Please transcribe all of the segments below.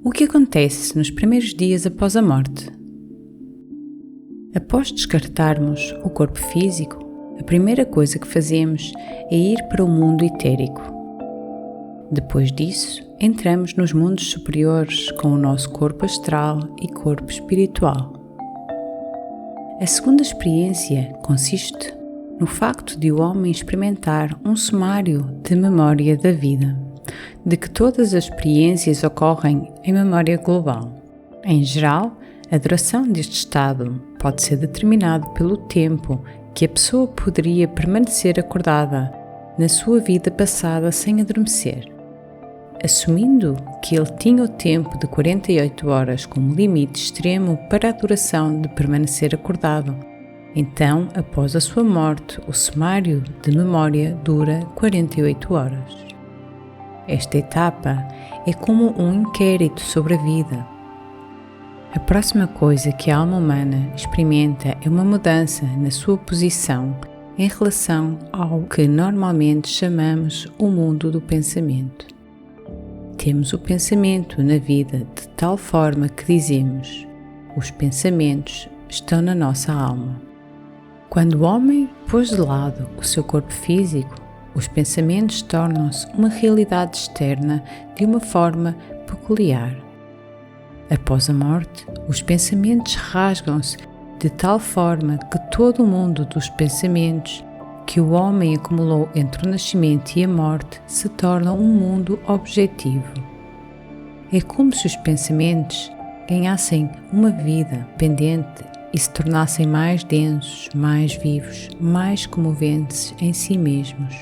O que acontece nos primeiros dias após a morte? Após descartarmos o corpo físico, a primeira coisa que fazemos é ir para o mundo etérico. Depois disso, entramos nos mundos superiores com o nosso corpo astral e corpo espiritual. A segunda experiência consiste no facto de o homem experimentar um sumário de memória da vida, de que todas as experiências ocorrem em memória global. Em geral, a duração deste estado pode ser determinado pelo tempo que a pessoa poderia permanecer acordada na sua vida passada sem adormecer. Assumindo que ele tinha o tempo de 48 horas como limite extremo para a duração de permanecer acordado, então, após a sua morte, o sumário de memória dura 48 horas. Esta etapa é como um inquérito sobre a vida. A próxima coisa que a alma humana experimenta é uma mudança na sua posição em relação ao que normalmente chamamos o mundo do pensamento. Temos o pensamento na vida de tal forma que dizemos: os pensamentos estão na nossa alma. Quando o homem pôs de lado o seu corpo físico, os pensamentos tornam-se uma realidade externa de uma forma peculiar. Após a morte, os pensamentos rasgam-se de tal forma que todo o mundo dos pensamentos que o homem acumulou entre o nascimento e a morte se torna um mundo objetivo. É como se os pensamentos ganhassem uma vida pendente e se tornassem mais densos, mais vivos, mais comoventes em si mesmos,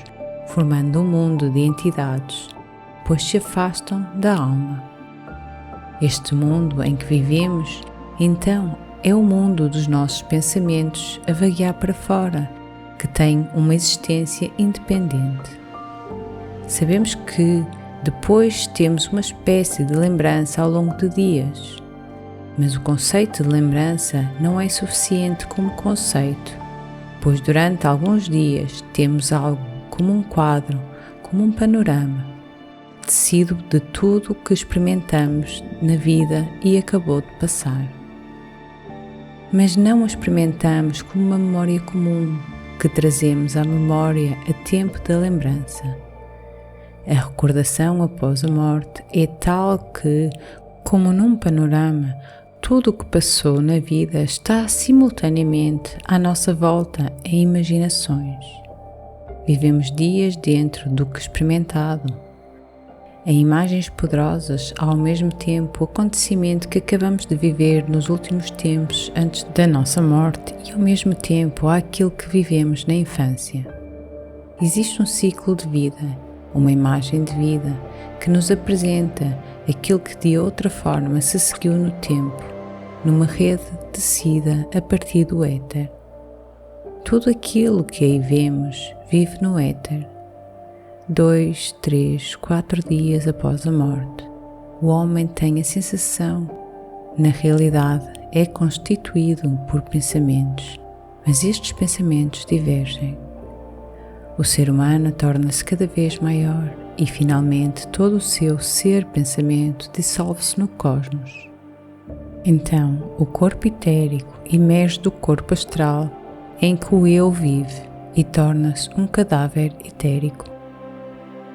formando um mundo de entidades, pois se afastam da alma. Este mundo em que vivemos, então, é o mundo dos nossos pensamentos a vaguear para fora, que tem uma existência independente. Sabemos que depois temos uma espécie de lembrança ao longo de dias, mas o conceito de lembrança não é suficiente como conceito, pois durante alguns dias temos algo como um quadro, como um panorama, tecido de tudo o que experimentamos na vida e acabou de passar. Mas não o experimentamos como uma memória comum que trazemos à memória a tempo da lembrança. A recordação após a morte é tal que, como num panorama, tudo o que passou na vida está simultaneamente à nossa volta em imaginações. Vivemos dias dentro do que experimentado. Em imagens poderosas, ao mesmo tempo o acontecimento que acabamos de viver nos últimos tempos antes da nossa morte e ao mesmo tempo há aquilo que vivemos na infância. Existe um ciclo de vida, uma imagem de vida, que nos apresenta aquilo que de outra forma se seguiu no tempo, numa rede tecida a partir do éter. Tudo aquilo que aí vemos vive no éter. 2, 3, 4 dias após a morte, o homem tem a sensação, na realidade, é constituído por pensamentos, mas estes pensamentos divergem. O ser humano torna-se cada vez maior e, finalmente, todo o seu ser-pensamento dissolve-se no cosmos. Então, o corpo etérico emerge do corpo astral em que o eu vive e torna-se um cadáver etérico.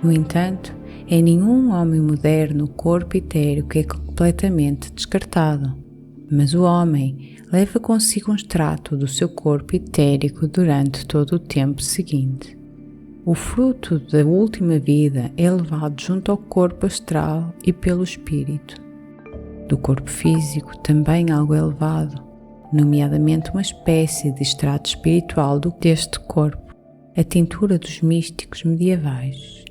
No entanto, em nenhum homem moderno o corpo etérico é completamente descartado, mas o homem leva consigo um extrato do seu corpo etérico durante todo o tempo seguinte. O fruto da última vida é levado junto ao corpo astral e pelo espírito. Do corpo físico também algo é levado, nomeadamente uma espécie de extrato espiritual deste corpo, a tintura dos místicos medievais.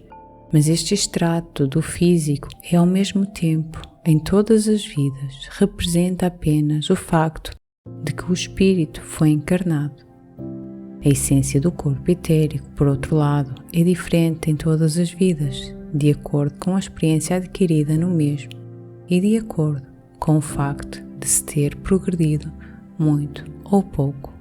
Mas este extrato do físico é ao mesmo tempo, em todas as vidas, representa apenas o facto de que o espírito foi encarnado. A essência do corpo etérico, por outro lado, é diferente em todas as vidas, de acordo com a experiência adquirida no mesmo e de acordo com o facto de se ter progredido muito ou pouco.